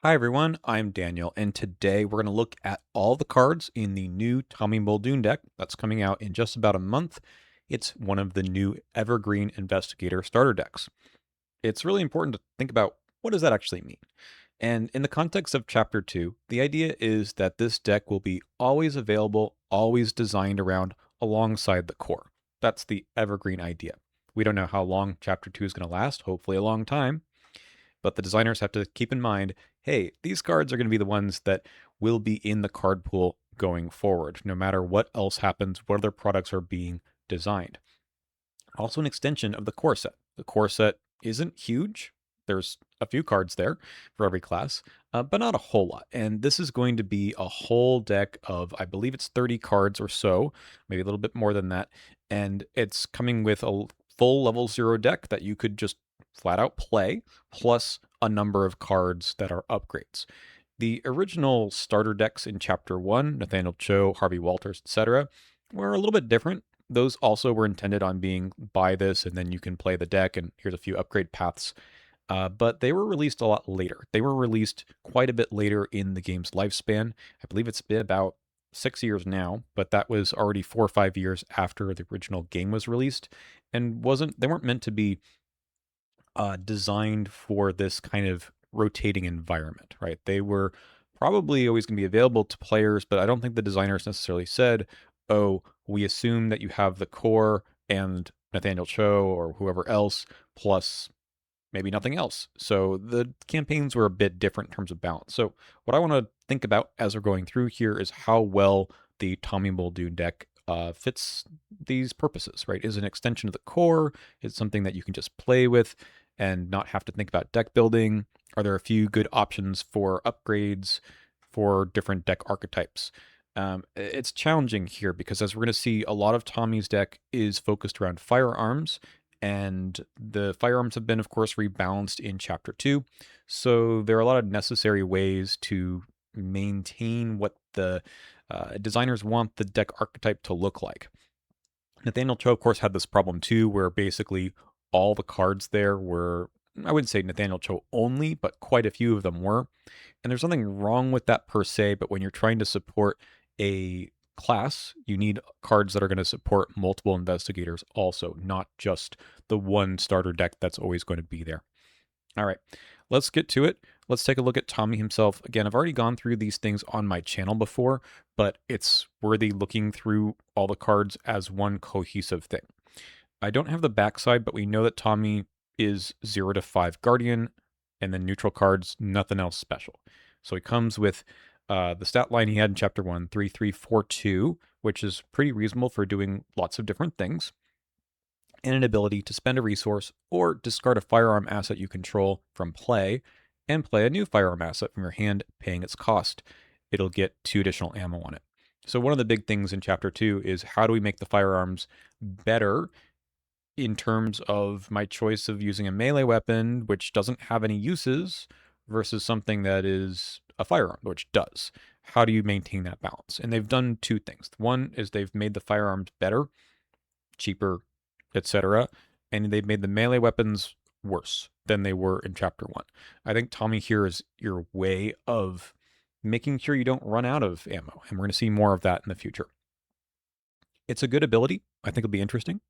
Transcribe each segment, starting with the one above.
Hi everyone, I'm Daniel, and today we're going to look at all the cards in the new Tommy Muldoon deck that's coming out in just about a month. It's one of the new Evergreen Investigator starter decks. It's really important to think about what does that actually mean? And in the context of Chapter 2, the idea is that this deck will be always available, always designed around alongside the core. That's the Evergreen idea. We don't know how long Chapter 2 is going to last, hopefully a long time, but the designers have to keep in mind, hey, these cards are going to be the ones that will be in the card pool going forward, no matter what else happens, what other products are being designed. Also, an extension of the core set. The core set isn't huge. There's a few cards there for every class, but not a whole lot. And this is going to be a whole deck of, I believe it's 30 cards or so, maybe a little bit more than that. And it's coming with a full level 0 deck that you could just flat out play, plus a number of cards that are upgrades. The original starter decks in Chapter 1, Nathaniel Cho, Harvey Walters, etc., were a little bit different. Those also were intended on being buy this and then you can play the deck, and here's a few upgrade paths. But they were released a lot later. They were released quite a bit later in the game's lifespan. I believe it's been about 6 years now, but that was already 4 or 5 years after the original game was released, and they weren't meant to be designed for this kind of rotating environment, right? They were probably always going to be available to players, but I don't think the designers necessarily said, oh, we assume that you have the core and Nathaniel Cho or whoever else, plus maybe nothing else. So the campaigns were a bit different in terms of balance. So what I want to think about as we're going through here is how well the Tommy Muldoon deck fits these purposes, right? Is an extension of the core. It's something that you can just play with and not have to think about deck building. Are there a few good options for upgrades for different deck archetypes? It's challenging here because, as we're going to see, a lot of Tommy's deck is focused around firearms, and the firearms have been, of course, rebalanced in Chapter 2. So there are a lot of necessary ways to maintain what the designers want the deck archetype to look like. Nathaniel Cho, of course, had this problem too, where basically all the cards there were, I wouldn't say Nathaniel Cho only, but quite a few of them were. And there's nothing wrong with that per se, but when you're trying to support a class, you need cards that are going to support multiple investigators also, not just the one starter deck that's always going to be there. All right, let's get to it. Let's take a look at Tommy himself. Again, I've already gone through these things on my channel before, but it's worthy looking through all the cards as one cohesive thing. I don't have the backside, but we know that Tommy is 0 to 5 Guardian, and then neutral cards, nothing else special. So he comes with the stat line he had in Chapter 1, 3-3-4-2, which is pretty reasonable for doing lots of different things, and an ability to spend a resource or discard a firearm asset you control from play and play a new firearm asset from your hand, paying its cost. It'll get 2 additional ammo on it. So one of the big things in Chapter 2 is how do we make the firearms better in terms of my choice of using a melee weapon, which doesn't have any uses, versus something that is a firearm, which does. How do you maintain that balance? And they've done 2 things. One is they've made the firearms better, cheaper, etc., and they've made the melee weapons worse than they were in Chapter 1. I think Tommy here is your way of making sure you don't run out of ammo, and we're going to see more of that in the future. It's a good ability. I think it'll be interesting.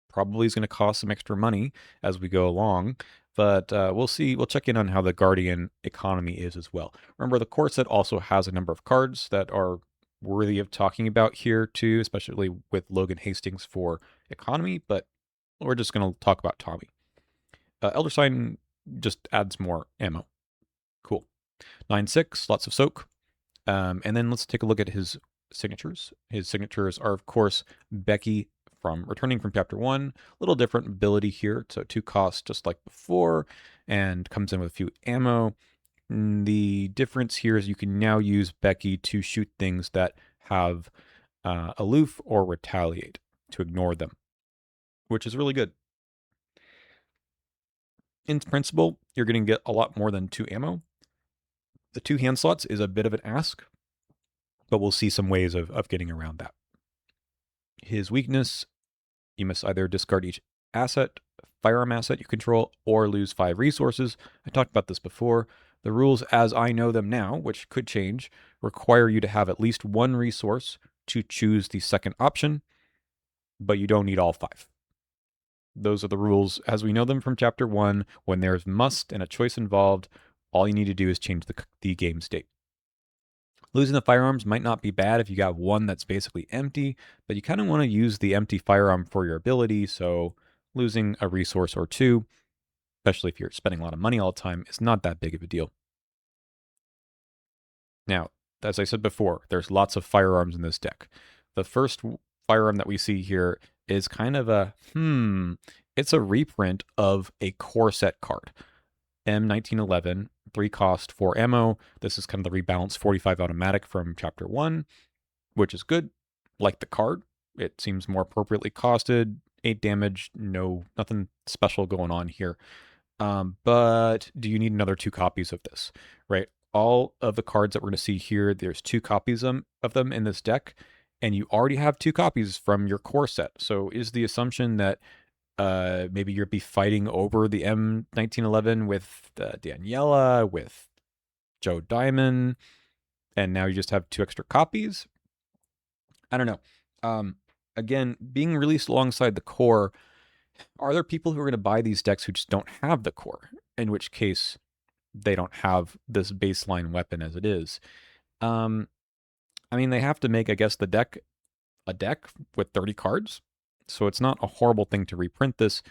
Probably is going to cost some extra money as we go along, but we'll see. We'll check in on how the Guardian economy is as well. Remember, the core set also has a number of cards that are worthy of talking about here too, especially with Logan Hastings for economy, but we're just going to talk about Tommy. Elder Sign just adds more ammo. Cool. 9-6, lots of soak. And then let's take a look at his signatures. His signatures are, of course, Becky from returning from Chapter 1. Little different ability here. So 2 costs just like before, and comes in with a few ammo. The difference here is you can now use Becky to shoot things that have aloof or retaliate, to ignore them, which is really good. In principle, you're going to get a lot more than 2 ammo. The 2 hand slots is a bit of an ask, but we'll see some ways of getting around that. His weakness, you must either discard each asset, firearm asset you control, or lose 5 resources. I talked about this before. The rules as I know them now, which could change, require you to have at least one resource to choose the second option, but you don't need all five. Those are the rules as we know them from Chapter 1. When there's must and a choice involved, all you need to do is change the game state. Losing the firearms might not be bad if you got one that's basically empty, but you kind of want to use the empty firearm for your ability, so losing a resource or two, especially if you're spending a lot of money all the time, is not that big of a deal. Now, as I said before, there's lots of firearms in this deck. The first firearm that we see here is kind of it's a reprint of a core set card. M1911, 3 cost, 4 ammo. This is kind of the rebalanced 45 automatic from Chapter 1, which is good. Like the card, it seems more appropriately costed. 8 damage, nothing special going on here. But do you need another 2 copies of this, right? All of the cards that we're going to see here, there's 2 copies of them in this deck, and you already have 2 copies from your core set. So is the assumption that maybe you'll be fighting over the M1911 with Daniela, with Joe Diamond, and now you just have 2 extra copies? I don't know. Again, being released alongside the core, are there people who are going to buy these decks who just don't have the core? In which case, they don't have this baseline weapon as it is. I mean, they have to make, I guess, the deck a deck with 30 cards. So it's not a horrible thing to reprint this,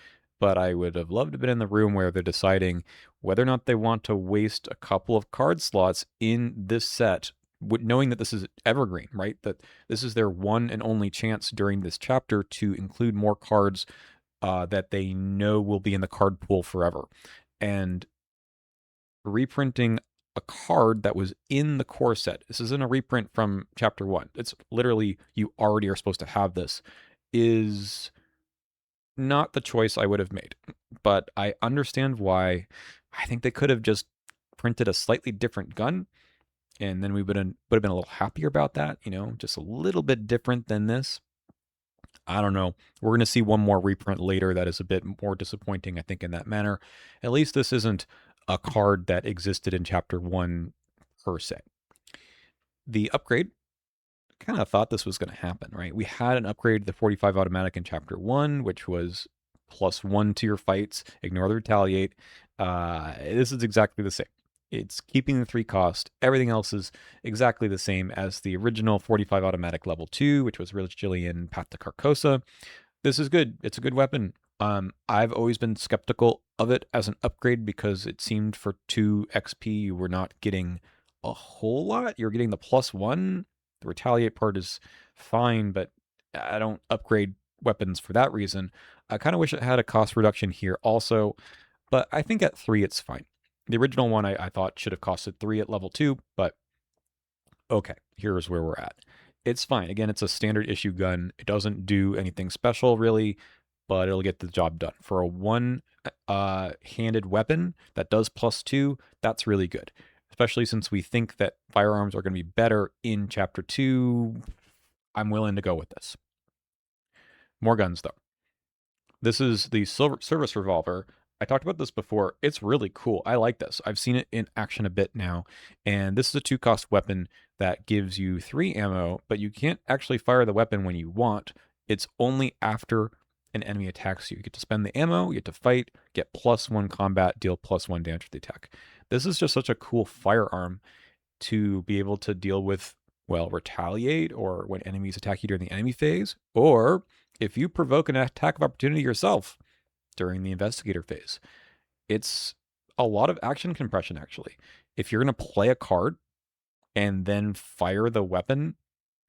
but I would have loved to have been in the room where they're deciding whether or not they want to waste a couple of card slots in this set, knowing that this is evergreen, right? That this is their one and only chance during this chapter to include more cards that they know will be in the card pool forever. And reprinting a card that was in the core set, this isn't a reprint from Chapter 1. It's literally, you already are supposed to have this, is not the choice I would have made. But I understand why. I think they could have just printed a slightly different gun, and then we would have been a little happier about that, just a little bit different than this. I don't know. We're going to see one more reprint later that is a bit more disappointing, I think, in that manner. At least this isn't a card that existed in Chapter 1 per se. The upgrade, kind of thought this was going to happen, right? We had an upgrade to the 45 automatic in Chapter 1, which was +1 to your fights, ignore the retaliate. This is exactly the same. It's keeping the 3 cost. Everything else is exactly the same as the original 45 automatic level 2, which was originally in Path to Carcosa. This is good. It's a good weapon. I've always been skeptical of it as an upgrade because it seemed for 2 XP you were not getting a whole lot. You're getting the +1. The retaliate part is fine, but I don't upgrade weapons for that reason. I kind of wish it had a cost reduction here also, but I think at 3 it's fine. The original one I thought should have costed 3 at level 2, but okay, here's where we're at. It's fine. Again, it's a standard issue gun. It doesn't do anything special really, but it'll get the job done. For a one-handed weapon that does +2, that's really good. Especially since we think that firearms are going to be better in Chapter 2, I'm willing to go with this. More guns, though. This is the service revolver. I talked about this before. It's really cool. I like this. I've seen it in action a bit now. And this is a 2-cost weapon that gives you 3 ammo, but you can't actually fire the weapon when you want. It's only after an enemy attacks you. You get to spend the ammo, you get to fight, get +1 combat, deal +1 damage to the attack. This is just such a cool firearm to be able to deal with, well, retaliate, or when enemies attack you during the enemy phase, or if you provoke an attack of opportunity yourself during the investigator phase. It's a lot of action compression, actually. If you're going to play a card and then fire the weapon,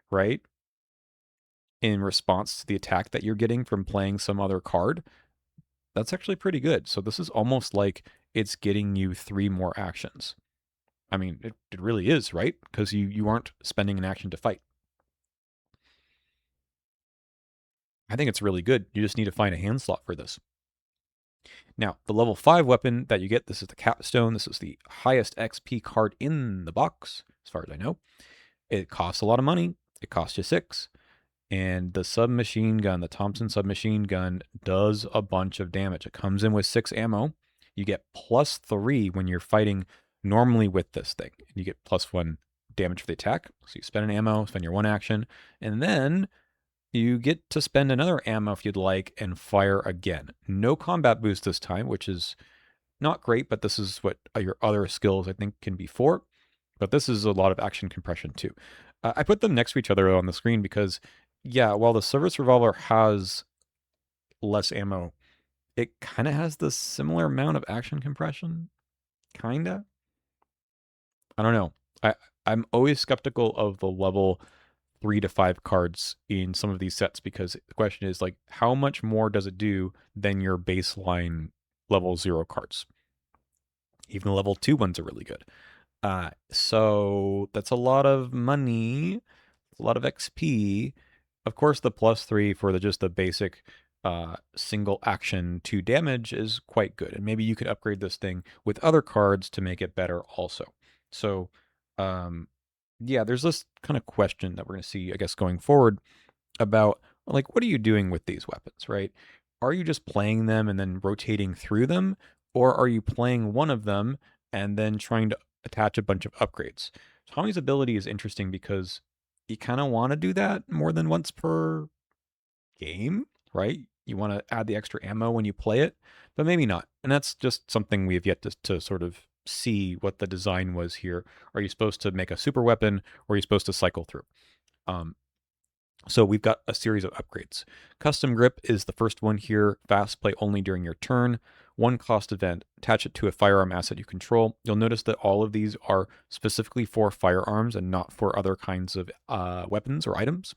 right, in response to the attack that you're getting from playing some other card, that's actually pretty good. So this is almost like it's getting you 3 more actions. I mean, it really is, right? Because you aren't spending an action to fight. I think it's really good. You just need to find a hand slot for this. Now, the level 5 weapon that you get, this is the Capstone. This is the highest XP card in the box, as far as I know. It costs a lot of money. It costs you 6. And the submachine gun, the Thompson submachine gun, does a bunch of damage. It comes in with 6 ammo. You get +3 when you're fighting normally with this thing. You get +1 damage for the attack. So you spend an ammo, spend your 1 action, and then you get to spend another ammo if you'd like and fire again. No combat boost this time, which is not great, but this is what your other skills I think can be for. But this is a lot of action compression too. I put them next to each other on the screen because, yeah, while the service revolver has less ammo, it kind of has the similar amount of action compression. Kinda. I don't know. I'm always skeptical of the level 3 to 5 cards in some of these sets because the question is like, how much more does it do than your baseline level 0 cards? Even the level 2 ones are really good. So that's a lot of money, a lot of XP. Of course, the +3 for just the basic single action 2 damage is quite good. And maybe you could upgrade this thing with other cards to make it better also. So, yeah, there's this kind of question that we're going to see, I guess, going forward about like, what are you doing with these weapons, right? Are you just playing them and then rotating through them? Or are you playing one of them and then trying to attach a bunch of upgrades? Tommy's ability is interesting because you kind of want to do that more than once per game, right? You want to add the extra ammo when you play it, but maybe not. And that's just something we have yet to sort of see what the design was here. Are you supposed to make a super weapon or are you supposed to cycle through? So we've got a series of upgrades. Custom grip is the first one here. Fast play only during your turn. 1 cost event. Attach it to a firearm asset you control. You'll notice that all of these are specifically for firearms and not for other kinds of weapons or items.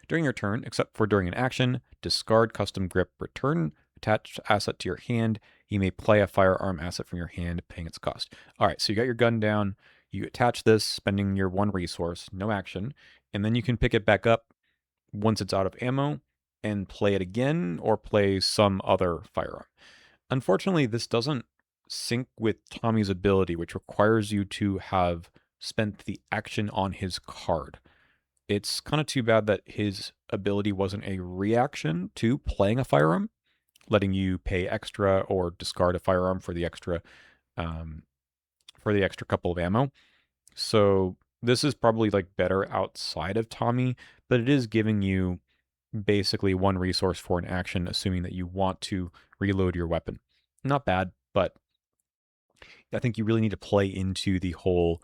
During your turn, except for during an action, discard custom grip. Return attached asset to your hand. You may play a firearm asset from your hand, paying its cost. All right, so you got your gun down. You attach this, spending your 1 resource, no action, and then you can pick it back up once it's out of ammo and play it again or play some other firearm. Unfortunately, this doesn't sync with Tommy's ability, which requires you to have spent the action on his card. It's kind of too bad that his ability wasn't a reaction to playing a firearm, letting you pay extra or discard a firearm um, for the extra couple of ammo. So this is probably like better outside of Tommy, but it is giving you basically 1 resource for an action, assuming that you want to reload your weapon. Not bad, but I think you really need to play into the whole.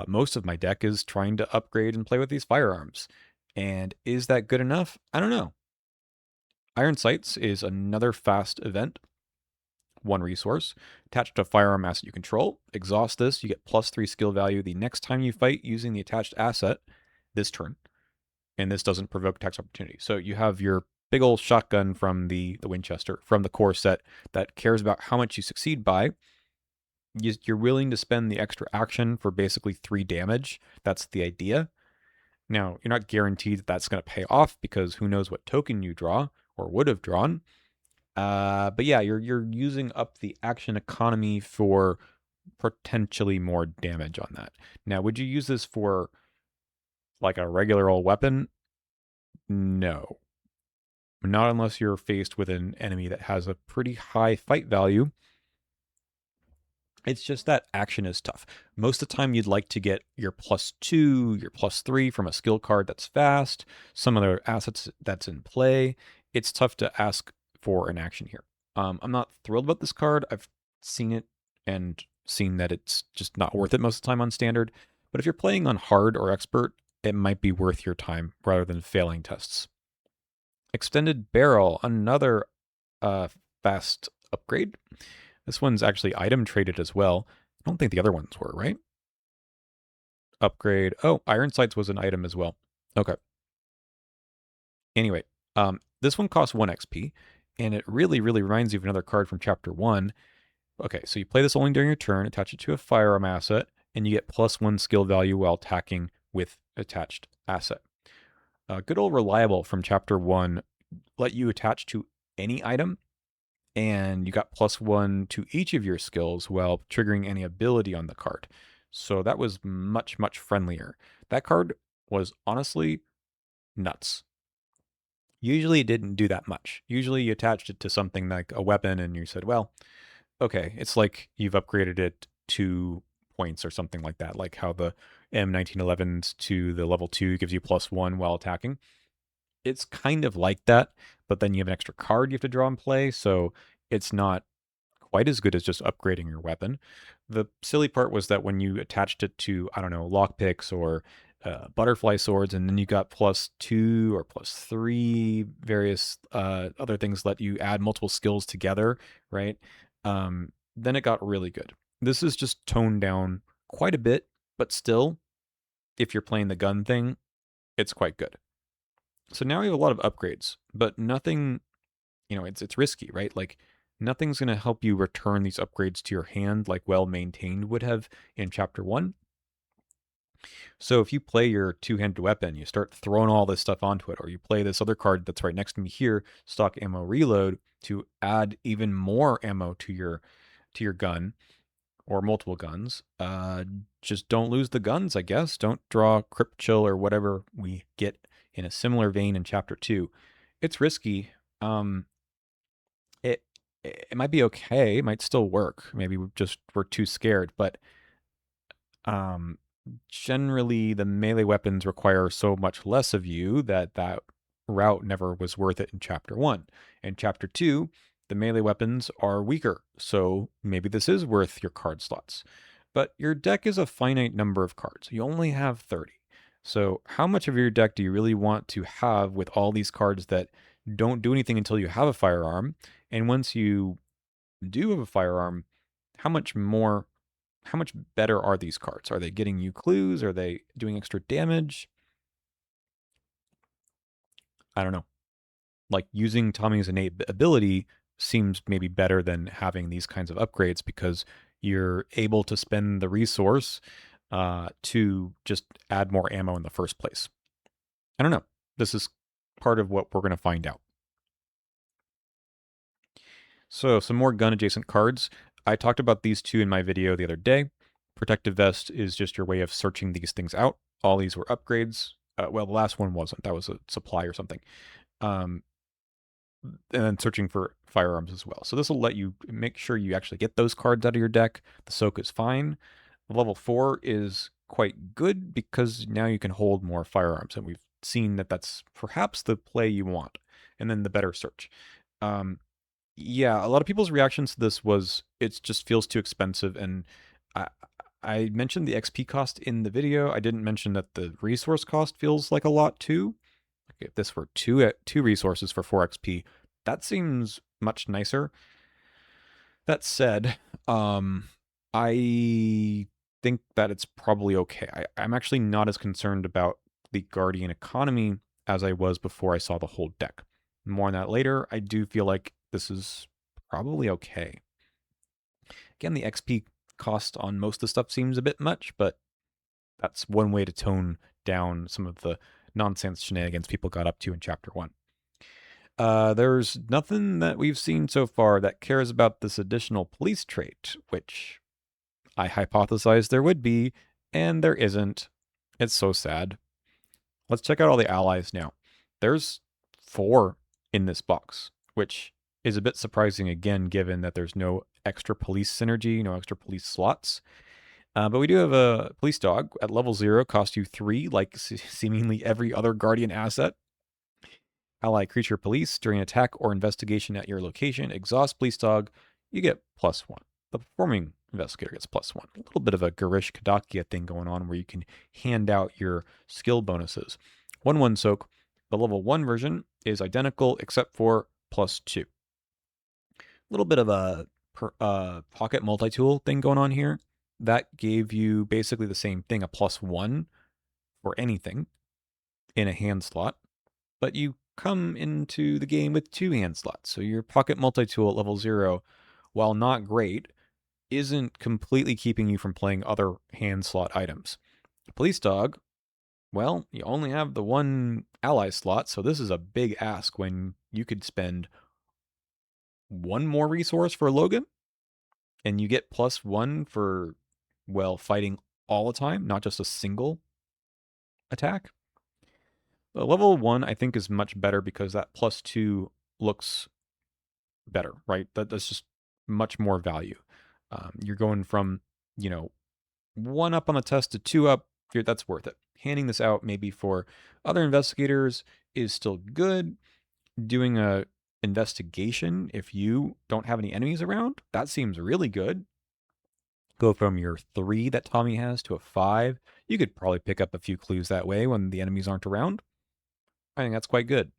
Most of my deck is trying to upgrade and play with these firearms. And is that good enough? I don't know. Iron Sights is another fast event. 1 resource. Attached to a firearm asset you control. Exhaust this, you get +3 skill value the next time you fight using the attached asset this turn. And this doesn't provoke attacks opportunity. So you have your big old shotgun from the Winchester, from the core set, that cares about how much you succeed by. You're willing to spend the extra action for basically 3 damage. That's the idea. Now, you're not guaranteed that that's going to pay off because who knows what token you draw or would have drawn. But yeah, you're using up the action economy for potentially more damage on that. Now, would you use this for like a regular old weapon? No. Not unless you're faced with an enemy that has a pretty high fight value. It's just that action is tough. Most of the time, you'd like to get your +2, your +3 from a skill card that's fast, some other assets that's in play. It's tough to ask for an action here. I'm not thrilled about this card. I've seen it and seen that it's just not worth it most of the time on standard. But if you're playing on hard or expert, it might be worth your time rather than failing tests. Extended barrel, another fast upgrade. This one's actually item traded as well. I don't think the other ones were, right? Upgrade. Oh, Iron Sights was an item as well. Okay. Anyway, this one costs 1 XP, and it really, really reminds you of another card from Chapter 1. Okay, so you play this only during your turn, attach it to a firearm asset, and you get +1 skill value while attacking with attached asset. Good old Reliable from Chapter 1 let you attach to any item, and you got +1 to each of your skills while triggering any ability on the card. So that was much, much friendlier. That card was honestly nuts. Usually it didn't do that much. Usually you attached it to something like a weapon and you said, well, okay, it's like you've upgraded it 2 points or something like that, like how the M1911s to the level 2 gives you +1 while attacking. It's kind of like that, but then you have an extra card you have to draw and play, so it's not quite as good as just upgrading your weapon. The silly part was that when you attached it to, I don't know, lockpicks or butterfly swords, and then you got +2 or +3, various other things let you add multiple skills together, right? Then it got really good. This is just toned down quite a bit, but still, if you're playing the gun thing, it's quite good. So now we have a lot of upgrades, but nothing, it's risky, right? Like nothing's going to help you return these upgrades to your hand like well maintained would have in chapter 1. So if you play your two-handed weapon, you start throwing all this stuff onto it, or you play this other card that's right next to me here, stock ammo reload, to add even more ammo to your gun or multiple guns. Just don't lose the guns, I guess. Don't draw Crypt Chill or whatever we get in a similar vein in chapter 2. It's risky. It it might be okay. It might still work. Maybe we're too scared, but um, generally the melee weapons require so much less of you that route never was worth it in chapter 1. In chapter 2, the melee weapons are weaker, so maybe this is worth your card slots. But your deck is a finite number of cards. You only have 30. So how much of your deck do you really want to have with all these cards that don't do anything until you have a firearm? And once you do have a firearm, how much more, how much better are these cards? Are they getting you clues? Are they doing extra damage? I don't know. Like using Tommy's innate ability seems maybe better than having these kinds of upgrades because you're able to spend the resource to just add more ammo in the first place. I don't know. This is part of what we're going to find out. So some more gun adjacent cards. I talked about these two in my video the other day. Protective Vest is just your way of searching these things out. All these were upgrades. Well, the last one wasn't. That was a supply or something. And then searching for firearms as well. So this will let you make sure you actually get those cards out of your deck. The soak is fine. Level 4 is quite good because now you can hold more firearms, and we've seen that that's perhaps the play you want. And then the better search. Yeah, a lot of people's reactions to this was it just feels too expensive, and I I mentioned the XP cost in the video. I didn't mention that the resource cost feels like a lot too. Like if this were two resources for 4 XP, that seems much nicer. That said, I think that it's probably okay. I'm actually not as concerned about the Guardian economy as I was before I saw the whole deck. More on that later. I do feel like this is probably okay. Again, the XP cost on most of the stuff seems a bit much, but that's one way to tone down some of the nonsense shenanigans people got up to in chapter 1. There's nothing that we've seen so far that cares about this additional police trait, which I hypothesized there would be, and there isn't. It's so sad. Let's check out all the allies now. There's 4 in this box, which is a bit surprising again, given that there's no extra police synergy, no extra police slots. But we do have a police dog at level 0, cost you 3, like seemingly every other Guardian asset. Ally creature police during attack or investigation at your location. Exhaust police dog, you get +1. The performing investigator gets +1. A little bit of a Garish Kadakia thing going on where you can hand out your skill bonuses. 1/1 soak. The level 1 version is identical except for +2. A little bit of a pocket multi-tool thing going on here. That gave you basically the same thing, a +1 for anything in a hand slot, but you come into the game with 2 hand slots. So your pocket multi-tool at level 0, while not great, isn't completely keeping you from playing other hand slot items. Police dog, well, you only have the 1 ally slot, so this is a big ask when you could spend 1 more resource for Logan, and you get +1 for, well, fighting all the time, not just a single attack. The level 1, I think, is much better because that +2 looks better, right? That's just much more value. You're going from you know, 1 up on the test to 2 up, that's worth it. Handing this out maybe for other investigators is still good. Doing a investigation if you don't have any enemies around, that seems really good. Go from your 3 that Tommy has to a 5. You could probably pick up a few clues that way when the enemies aren't around. I think that's quite good.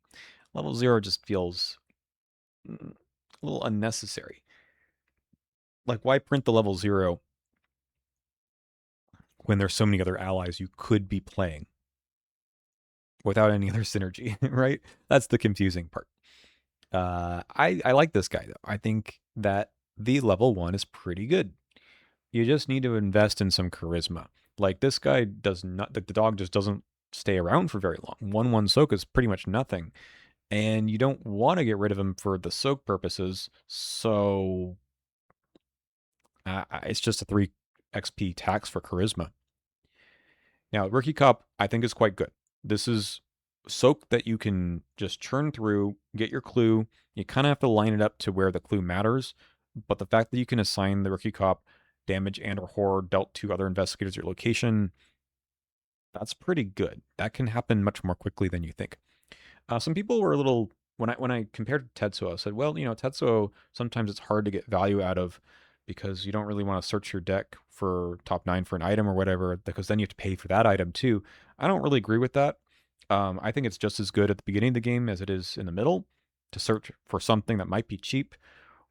Level 0 just feels a little unnecessary. Like, why print the level 0 when there's so many other allies you could be playing without any other synergy, right? That's the confusing part. I like this guy, though. I think that the level 1 is pretty good. You just need to invest in some charisma. Like, this guy does not, like, the dog just doesn't stay around for very long. 1-1 soak is pretty much nothing. And you don't want to get rid of him for the soak purposes. So it's just a 3 XP tax for charisma. Now, Rookie Cop, I think, is quite good. This is soak that you can just churn through, get your clue. You kind of have to line it up to where the clue matters. But the fact that you can assign the Rookie Cop damage and or horror dealt to other investigators at your location, that's pretty good. That can happen much more quickly than you think. Some people were a little when I compared to Tetsuo, I said, well, Tetsuo sometimes it's hard to get value out of because you don't really want to search your deck for top 9 for an item or whatever, because then you have to pay for that item too. I don't really agree with that. I think it's just as good at the beginning of the game as it is in the middle to search for something that might be cheap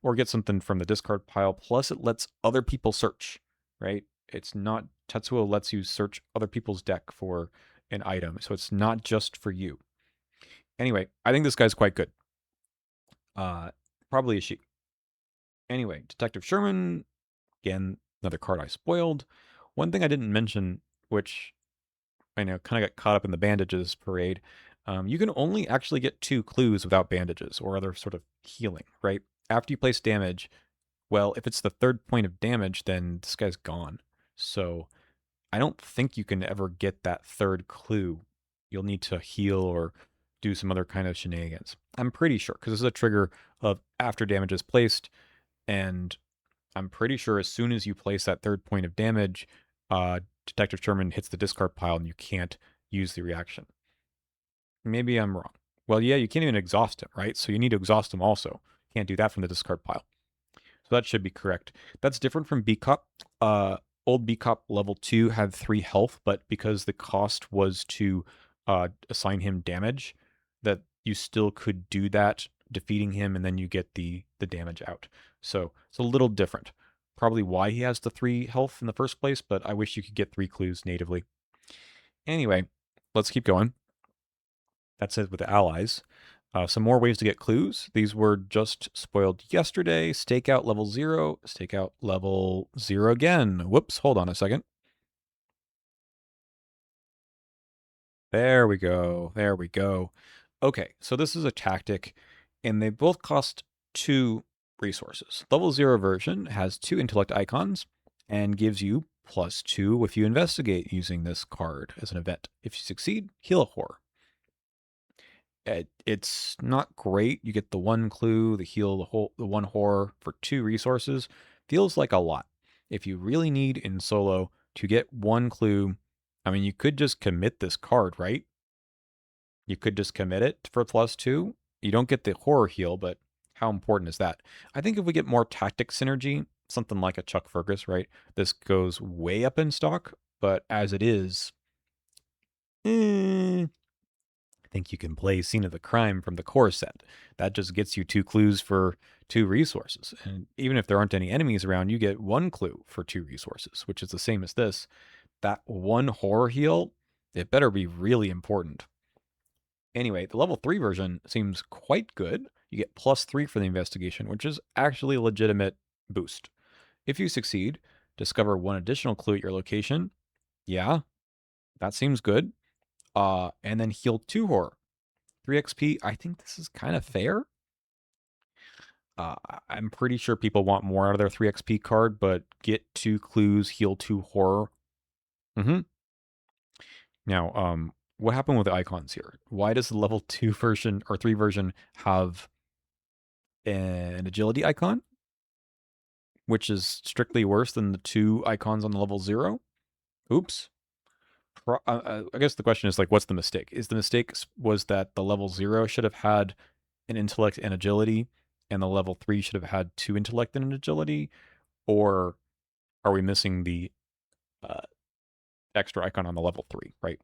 or get something from the discard pile. Plus, it lets other people search, right? It's not Tetsuo lets you search other people's deck for an item, so it's not just for you. Anyway, I think this guy's quite good. Probably a she. Anyway, Detective Sherman, again, another card I spoiled. One thing I didn't mention, which I know kind of got caught up in the bandages parade, you can only actually get 2 clues without bandages or other sort of healing, right? After you place damage, well, if it's the 3rd point of damage, then this guy's gone. So I don't think you can ever get that 3rd clue. You'll need to heal or do some other kind of shenanigans. I'm pretty sure, because this is a trigger of after damage is placed, and I'm pretty sure as soon as you place that 3rd point of damage, Detective Sherman hits the discard pile and you can't use the reaction. Maybe I'm wrong. Well, yeah, you can't even exhaust him, right? So you need to exhaust him also. Can't do that from the discard pile. So that should be correct. That's different from B Cup. Old B Cup level 2 had 3 health, but because the cost was to assign him damage, that you still could do that, defeating him, and then you get the damage out. So it's a little different. Probably why he has the 3 health in the first place, but I wish you could get 3 clues natively. Anyway, let's keep going. That's it with the allies. Some more ways to get clues. These were just spoiled yesterday. Stakeout level 0. Stakeout level 0 again. Whoops, hold on a second. There we go. There we go. Okay, so this is a tactic, and they both cost 2 resources. Level 0 version has 2 intellect icons and gives you +2 if you investigate using this card as an event. If you succeed, heal a horror. It's not great. You get the 1 clue, the heal, the 1 horror for 2 resources. Feels like a lot. If you really need in solo to get 1 clue, I mean, you could just commit this card, right? You could just commit it for +2. You don't get the horror heal, but how important is that? I think if we get more tactic synergy, something like a Chuck Fergus, right? This goes way up in stock, but as it is, I think you can play Scene of the Crime from the core set. That just gets you 2 clues for 2 resources. And even if there aren't any enemies around, you get 1 clue for 2 resources, which is the same as this. That 1 horror heal, it better be really important. Anyway, the level 3 version seems quite good. You get +3 for the investigation, which is actually a legitimate boost. If you succeed, discover 1 additional clue at your location. Yeah, that seems good. And then heal 2 horror. 3 XP, I think this is kind of fair. I'm pretty sure people want more out of their 3 XP card, but get 2 clues, heal 2 horror. Now, what happened with the icons here? Why does the level 2 version or 3 version have an agility icon which is strictly worse than the 2 icons on the level 0. Oops. I guess the question is like, what's the mistake? Is the mistake was that the level 0 should have had an intellect and agility, and the level 3 should have had 2 intellect and an agility? Or are we missing the uh, extra icon on the level 3, right?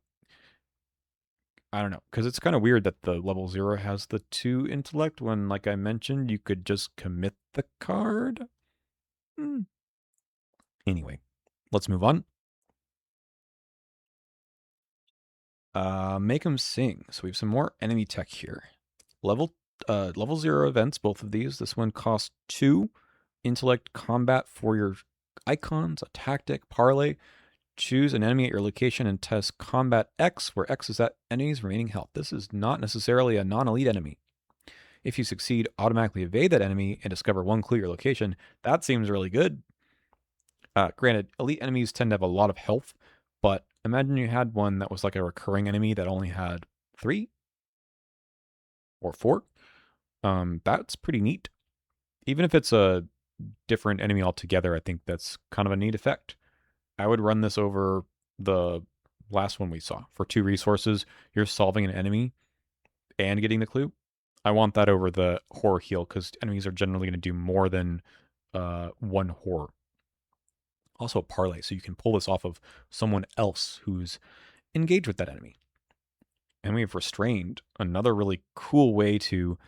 I don't know, because it's kind of weird that the level 0 has the 2 intellect when, like I mentioned, you could just commit the card. Hmm. Anyway, let's move on. Make them sing. So we have some more enemy tech here. Level level 0 events, both of these. This one costs 2 intellect combat for your icons, a tactic, parlay. Choose an enemy at your location and test combat X, where X is that enemy's remaining health. This is not necessarily a non-elite enemy. If you succeed, automatically evade that enemy and discover one clue at your location. That seems really good. Granted, elite enemies tend to have a lot of health, but imagine you had one that was like a recurring enemy that only had 3 or 4. That's pretty neat. Even if it's a different enemy altogether, I think that's kind of a neat effect. I would run this over the last one we saw. For 2 resources, you're solving an enemy and getting the clue. I want that over the horror heal because enemies are generally going to do more than 1 horror. Also a parlay, so you can pull this off of someone else who's engaged with that enemy. And we have restrained, another really cool way to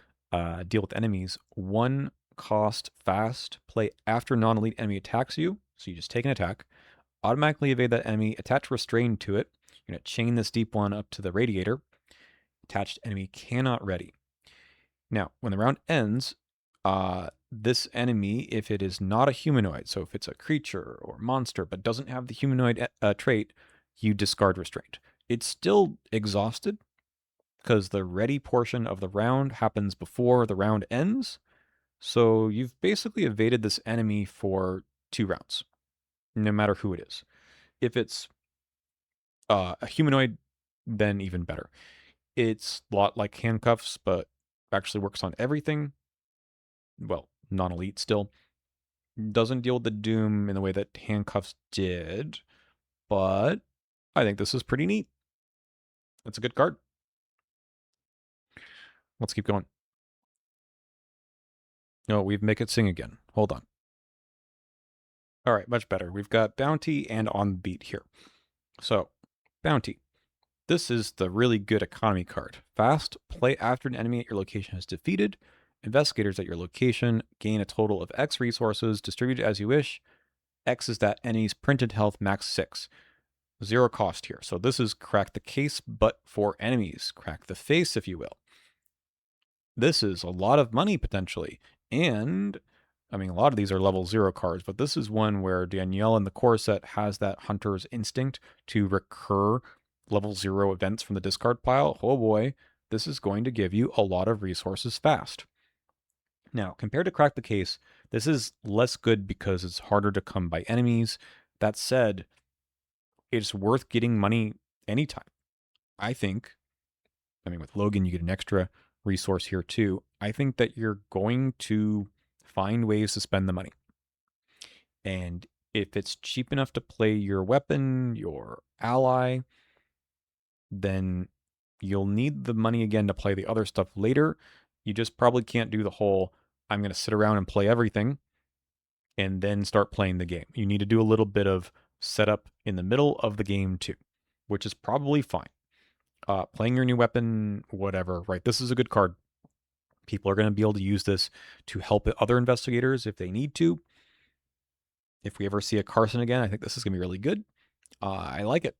deal with enemies. 1 cost fast, play after non-elite enemy attacks you. So you just take an attack, automatically evade that enemy, attach restrain to it. You're going to chain this deep one up to the radiator. Attached enemy cannot ready. Now, when the round ends, this enemy, if it is not a humanoid, so if it's a creature or monster but doesn't have the humanoid trait, you discard restraint. It's still exhausted because the ready portion of the round happens before the round ends. So you've basically evaded this enemy for 2 rounds, no matter who it is. If it's a humanoid, then even better. It's a lot like handcuffs, but actually works on everything. Well, non-elite still. Doesn't deal with the doom in the way that handcuffs did, but I think this is pretty neat. It's a good card. Let's keep going. No, we've Make It Sing again. Hold on. All right, much better. We've got Bounty and On Beat here. So, Bounty. This is the really good economy card. Fast, play after an enemy at your location is defeated. Investigators at your location gain a total of X resources, distributed as you wish. X is that enemy's printed health max 6. 0 cost here. So this is crack the case, but for enemies. Crack the face, if you will. This is a lot of money potentially. And I mean, a lot of these are level 0 cards, but this is one where Danielle in the core set has that hunter's instinct to recur level 0 events from the discard pile. Oh boy, this is going to give you a lot of resources fast. Now, compared to Crack the Case, this is less good because it's harder to come by enemies. That said, it's worth getting money anytime. I think, I mean, with Logan, you get an extra resource here too. I think that you're going to find ways to spend the money. And if it's cheap enough to play your weapon, your ally, then you'll need the money again to play the other stuff later. You just probably can't do the whole, I'm going to sit around and play everything and then start playing the game. You need to do a little bit of setup in the middle of the game too, which is probably fine. Playing your new weapon, whatever, right? This is a good card. People are going to be able to use this to help other investigators if they need to. If we ever see a Carson again, I think this is going to be really good. I like it.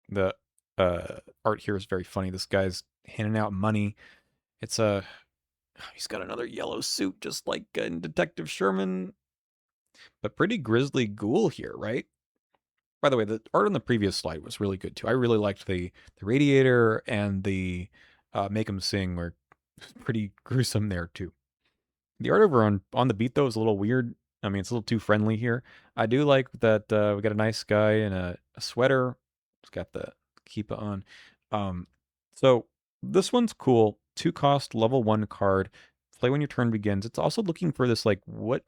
The art here is very funny. This guy's handing out money. It's he's got another yellow suit just like in Detective Sherman, but pretty grisly ghoul here, right? By the way, the art on the previous slide was really good too. I really liked the radiator and the make him sing were pretty gruesome there too. The art over on the beat though is a little weird. I mean, it's a little too friendly here. I do like that we got a nice guy in a sweater. He's got the keepa on. So this one's cool. 2 cost level 1 card. Play when your turn begins. It's also looking for this like what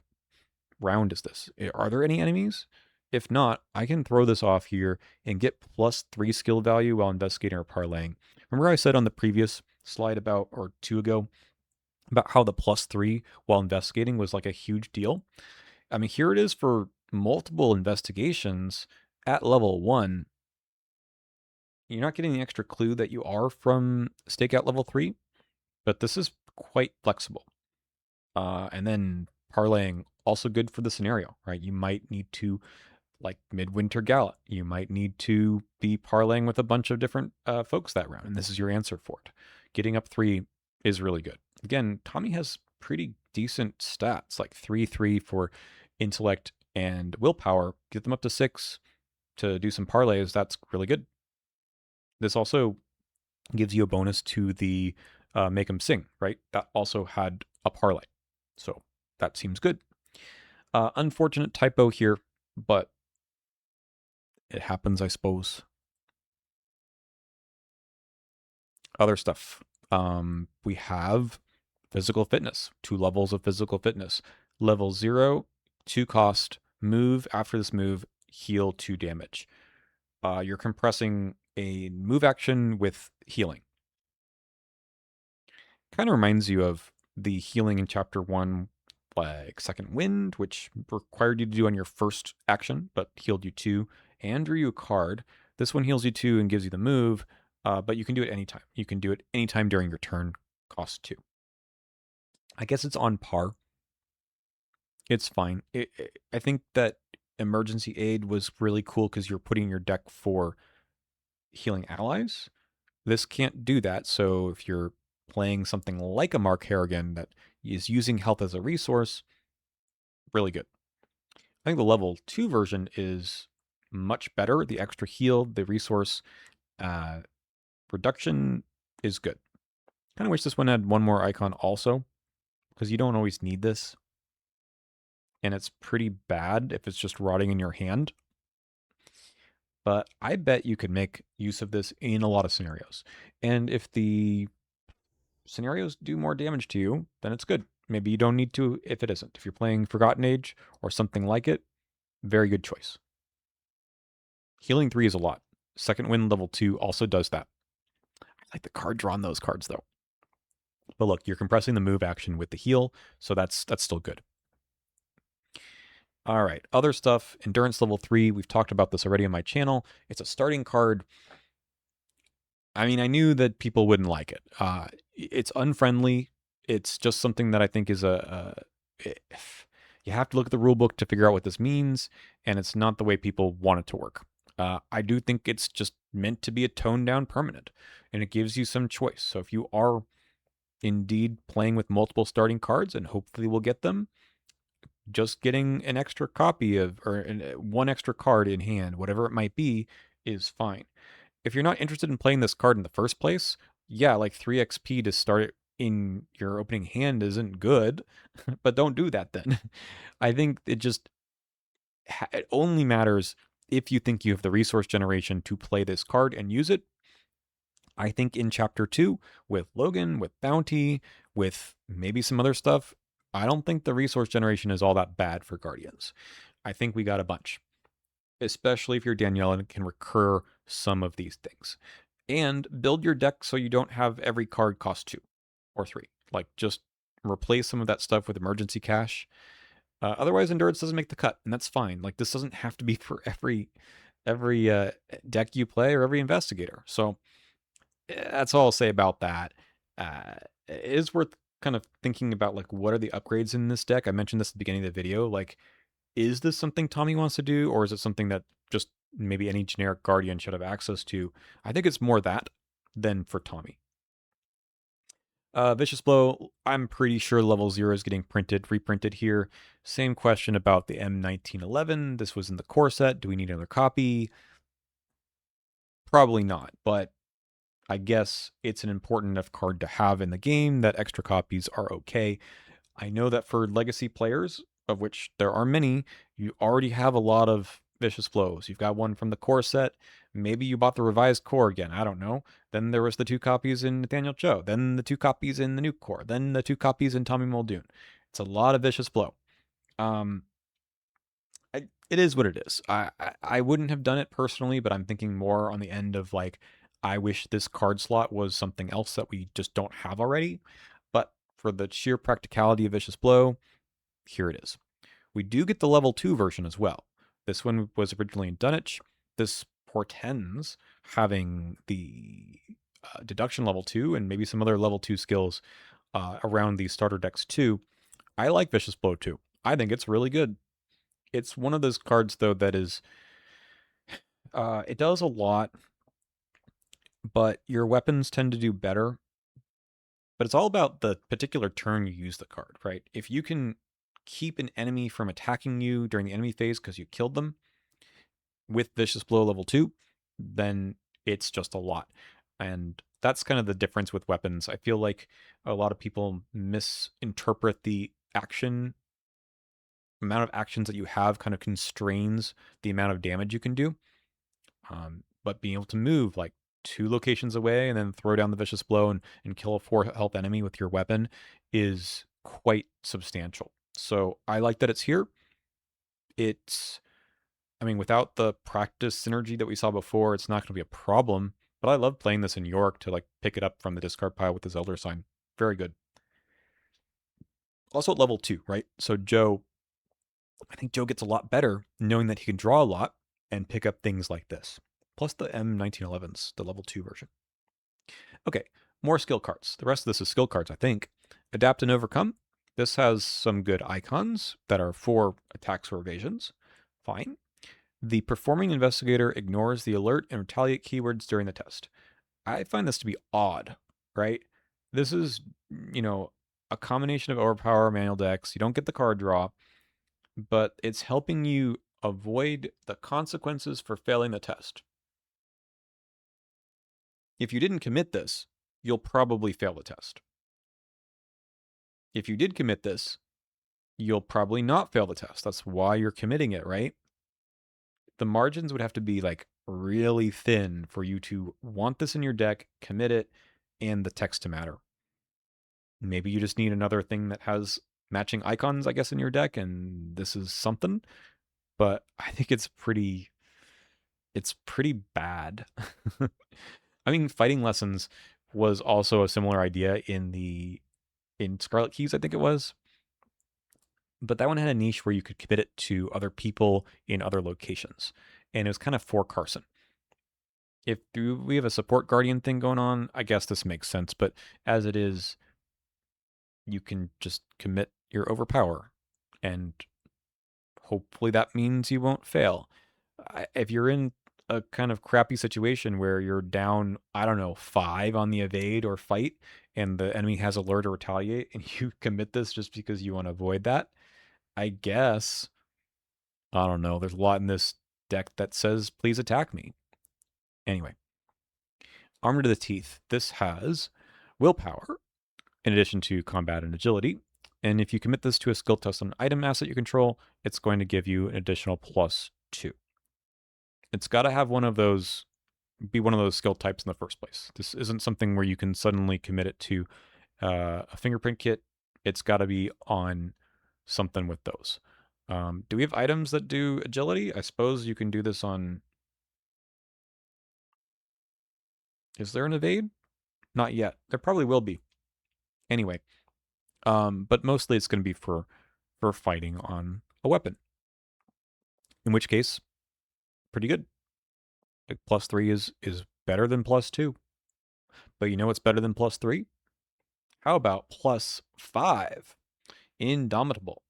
round is this? Are there any enemies? If not, I can throw this off here and get +3 skill value while investigating or parlaying. Remember I said on the previous slide about, or two ago, about how the +3 while investigating was like a huge deal? I mean, here it is for multiple investigations at level 1. You're not getting the extra clue that you are from stakeout level 3, but this is quite flexible. And then parlaying, also good for the scenario, right? You might need to, like Midwinter Gala, you might need to be parlaying with a bunch of different folks that round, and this is your answer for it. Getting up 3 is really good. Again, Tommy has pretty decent stats, like 3/3 for intellect and willpower. Get them up to 6 to do some parlays. That's really good. This also gives you a bonus to the Make 'em Sing, right? That also had a parlay. So that seems good. Unfortunate typo here, but it happens, I suppose. Other stuff. We have physical fitness, 2 levels of physical fitness. Level 0, 2 cost, move after this move, heal 2 damage. You're compressing a move action with healing. Kind of reminds you of the healing in chapter 1, like Second Wind, which required you to do on your first action, but healed you 2, and drew you a card. This one heals you 2 and gives you the move, but you can do it anytime. You can do it anytime during your turn, cost 2. I guess it's on par. It's fine. I think that emergency aid was really cool because you're putting your deck for healing allies. This can't do that, so if you're playing something like a Mark Harrigan that is using health as a resource, really good. I think the level 2 version is much better. The extra heal, the resource reduction is good. Kind of wish this one had one more icon also, because you don't always need this. And it's pretty bad if it's just rotting in your hand. But I bet you could make use of this in a lot of scenarios. And if the scenarios do more damage to you, then it's good. Maybe you don't need to if it isn't. If you're playing Forgotten Age or something like it, very good choice. Healing 3 is a lot. Second Wind level 2 also does that. I like the card draw on those cards though. But look, you're compressing the move action with the heal, so that's still good. All right, other stuff. Endurance level 3. We've talked about this already on my channel. It's a starting card. I mean, I knew that people wouldn't like it. It's unfriendly. It's just something that I think is you have to look at the rule book to figure out what this means, and it's not the way people want it to work. I do think it's just meant to be a toned down permanent, and it gives you some choice. So if you are indeed playing with multiple starting cards, and hopefully we'll get them, just getting an extra copy of, or one extra card in hand, whatever it might be, is fine. If you're not interested in playing this card in the first place, yeah, like 3 XP to start it in your opening hand isn't good, but don't do that then. I think it only matters if you think you have the resource generation to play this card and use it. I think in chapter 2, with Logan, with Bounty, with maybe some other stuff, I don't think the resource generation is all that bad for Guardians. I think we got a bunch, especially if you're Danielle and can recur some of these things. And build your deck so you don't have every card cost 2 or 3. Like, just replace some of that stuff with emergency cash. Otherwise, Endurance doesn't make the cut, and that's fine. Like, this doesn't have to be for every deck you play or every investigator. So that's all I'll say about that. It is worth kind of thinking about, like, what are the upgrades in this deck? I mentioned this at the beginning of the video. Like, is this something Tommy wants to do, or is it something that just maybe any generic Guardian should have access to? I think it's more that than for Tommy. Vicious Blow, I'm pretty sure level 0 is getting reprinted here. Same question about the M1911. This was in the core set. Do we need another copy? Probably not, but I guess it's an important enough card to have in the game that extra copies are okay. I know that for legacy players, of which there are many, you already have a lot of Vicious Blows. You've got one from the core set. Maybe you bought the revised core again. I don't know. Then there was the 2 copies in Nathaniel Cho. Then the 2 copies in the new core. Then the 2 copies in Tommy Muldoon. It's a lot of Vicious Blow. It is what it is. I wouldn't have done it personally, but I'm thinking more on the end of like, I wish this card slot was something else that we just don't have already. But for the sheer practicality of Vicious Blow, here it is. We do get the level 2 version as well. This one was originally in Dunwich. This portends having the deduction level 2 and maybe some other level 2 skills around these starter decks too. I like Vicious Blow too. I think it's really good. It's one of those cards though that is it does a lot, but your weapons tend to do better. But it's all about the particular turn you use the card, right? If you can keep an enemy from attacking you during the enemy phase because you killed them with Vicious Blow level 2, then it's just a lot. And that's kind of the difference with weapons. I feel like a lot of people misinterpret the amount of actions that you have kind of constrains the amount of damage you can do. But being able to move like 2 locations away and then throw down the Vicious Blow and kill a 4 health enemy with your weapon is quite substantial. So I like that it's here. It's, I mean, without the practice synergy that we saw before, it's not going to be a problem. But I love playing this in York to like pick it up from the discard pile with his Elder Sign. Very good. Also at level 2, right? So Joe, I think Joe gets a lot better knowing that he can draw a lot and pick up things like this. Plus the M1911s, the level 2 version. Okay, more skill cards. The rest of this is skill cards, I think. Adapt and Overcome. This has some good icons that are for attacks or evasions. Fine. The Performing Investigator ignores the alert and retaliate keywords during the test. I find this to be odd, right? This is, you know, a combination of overpower manual decks. You don't get the card draw, but it's helping you avoid the consequences for failing the test. If you didn't commit this, you'll probably fail the test. If you did commit this, you'll probably not fail the test. That's why you're committing it, right? The margins would have to be like really thin for you to want this in your deck, commit it, and the text to matter. Maybe you just need another thing that has matching icons, I guess, in your deck, and this is something. But I think it's pretty bad. I mean, Fighting Lessons was also a similar idea in Scarlet Keys, I think it was. But that one had a niche where you could commit it to other people in other locations. And it was kind of for Carson. If we have a support guardian thing going on, I guess this makes sense. But as it is, you can just commit your overpower. And hopefully that means you won't fail. If you're in a kind of crappy situation where you're down, I don't know, 5 on the evade or fight, and the enemy has alert or retaliate, and you commit this just because you want to avoid that, I guess, I don't know, there's a lot in this deck that says, please attack me. Anyway, Armor to the Teeth. This has willpower, in addition to combat and agility. And if you commit this to a skill test on an item asset you control, it's going to give you an additional +2. It's got to have be one of those skill types in the first place. This isn't something where you can suddenly commit it to a fingerprint kit. It's got to be on something with those. Do we have items that do agility? I suppose you can do this on... Is there an evade? Not yet. There probably will be. Anyway, but mostly it's going to be for fighting on a weapon. In which case, pretty good. Like +3 is better than +2. But you know what's better than +3? How about +5? Indomitable.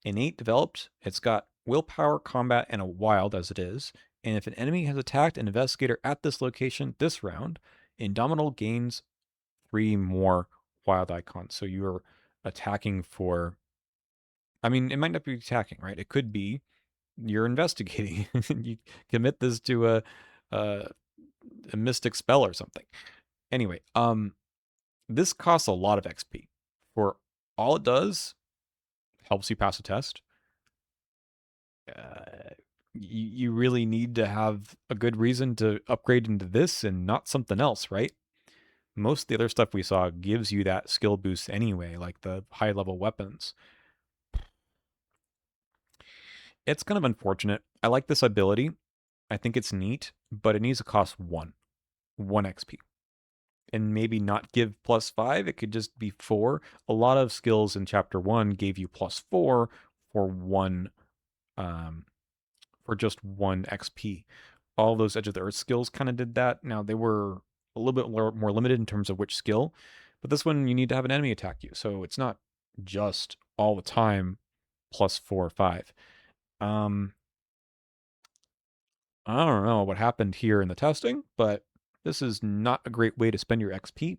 Innate developed. It's got willpower, combat, and a wild as it is. And if an enemy has attacked an investigator at this location this round, Indomitable gains 3 more wild icons. So you're attacking for... I mean, it might not be attacking, right? It could be you're investigating. You commit this to a mystic spell or something. Anyway, this costs a lot of XP. For all it does, helps you pass a test. You really need to have a good reason to upgrade into this and not something else, right? Most of the other stuff we saw gives you that skill boost anyway, like the high level weapons. It's kind of unfortunate. I like this ability. I think it's neat, but it needs to cost one XP. And maybe not give +5. It could just be 4. A lot of skills in Chapter 1 gave you +4 for one, um, for just 1 XP. All those Edge of the Earth skills kind of did that. Now, they were a little bit more limited in terms of which skill, but this one you need to have an enemy attack you. So it's not just all the time +4 or 5. Um, I don't know what happened here in the testing, but this is not a great way to spend your XP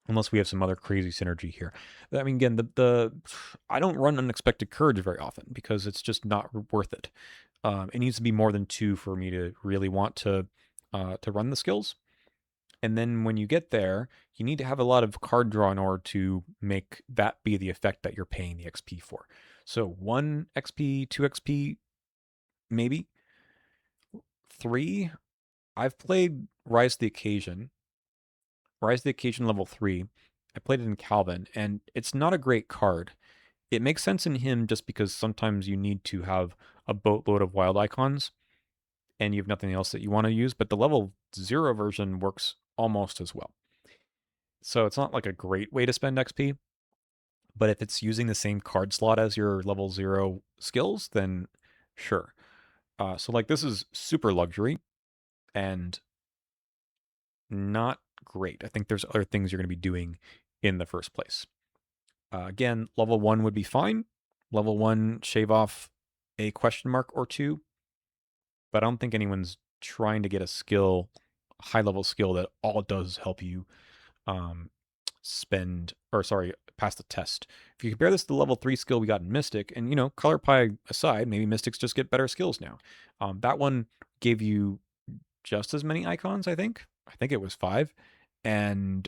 unless we have some other crazy synergy here. I mean, again, the I don't run unexpected courage very often because it's just not worth it. It needs to be more than 2 for me to really want to run the skills. And then when you get there, you need to have a lot of card draw in order to make that be the effect that you're paying the XP for. So 1 XP, 2 XP, maybe 3. I've played Rise to the Occasion. Rise to the Occasion level 3. I played it in Calvin, and it's not a great card. It makes sense in him just because sometimes you need to have a boatload of wild icons and you have nothing else that you want to use, but the level 0 version works almost as well. So it's not like a great way to spend XP, but if it's using the same card slot as your level 0 skills, then sure. So like this is super luxury and not great. I think there's other things you're going to be doing in the first place. Again, level 1 would be fine. Level 1, shave off a question mark or two, but I don't think anyone's trying to get a skill, high level skill that all it does is help you um, pass the test. If you compare this to the level 3 skill we got in Mystic, and Color Pie aside, maybe Mystics just get better skills now. That one gave you just as many icons, I think. I think it was 5, and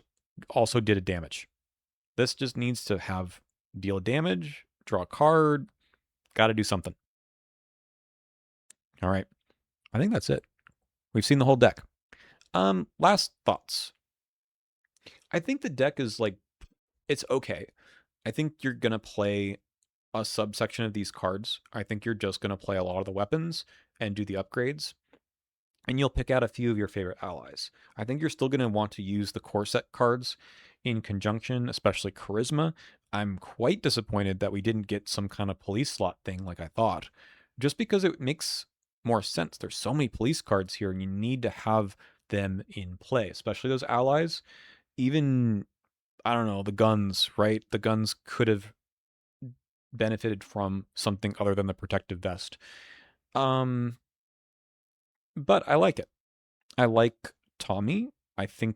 also did a damage. This just needs to have deal damage, draw a card, got to do something. All right. I think that's it. We've seen the whole deck. Last thoughts. I think the deck is like, it's okay. I think you're going to play a subsection of these cards. I think you're just going to play a lot of the weapons and do the upgrades. And you'll pick out a few of your favorite allies. I think you're still going to want to use the core set cards in conjunction, especially Charisma. I'm quite disappointed that we didn't get some kind of police slot thing like I thought, just because it makes more sense. There's so many police cards here, and you need to have them in play, especially those allies. Even, I don't know, the guns, right? The guns could have benefited from something other than the protective vest. But I like it. I like Tommy. I think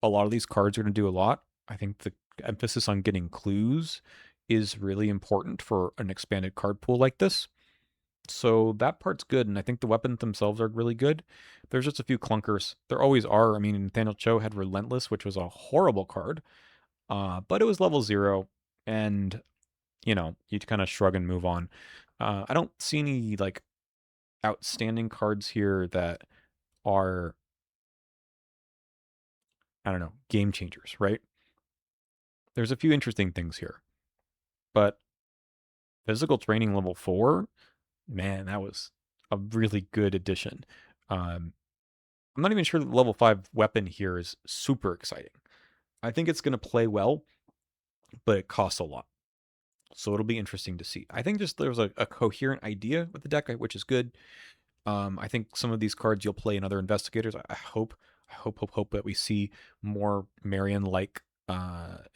a lot of these cards are going to do a lot. I think the emphasis on getting clues is really important for an expanded card pool like this. So that part's good, and I think the weapons themselves are really good. There's just a few clunkers. There always are. I mean, Nathaniel Cho had Relentless, which was a horrible card, but it was level 0, and, you kind of shrug and move on. I don't see any, like, outstanding cards here that are, I don't know, game changers, right? There's a few interesting things here, but physical training level 4, man, that was a really good addition. I'm not even sure that the level 5 weapon here is super exciting. I think it's going to play well, but it costs a lot. So it'll be interesting to see. I think just there's a coherent idea with the deck, which is good. I think some of these cards you'll play in other investigators. I hope that we see more Marion-like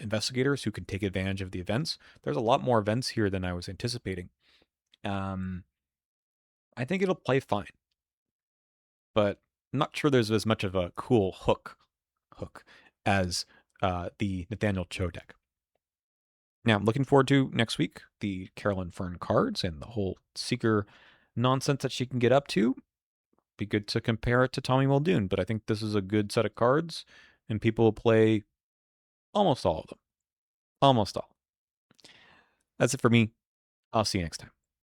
investigators who can take advantage of the events. There's a lot more events here than I was anticipating. I think it'll play fine, but I'm not sure there's as much of a cool hook as the Nathaniel Cho deck. Now, I'm looking forward to next week, the Carolyn Fern cards and the whole Seeker nonsense that she can get up to. Be good to compare it to Tommy Muldoon, but I think this is a good set of cards, and people will play almost all of them. Almost all. That's it for me. I'll see you next time.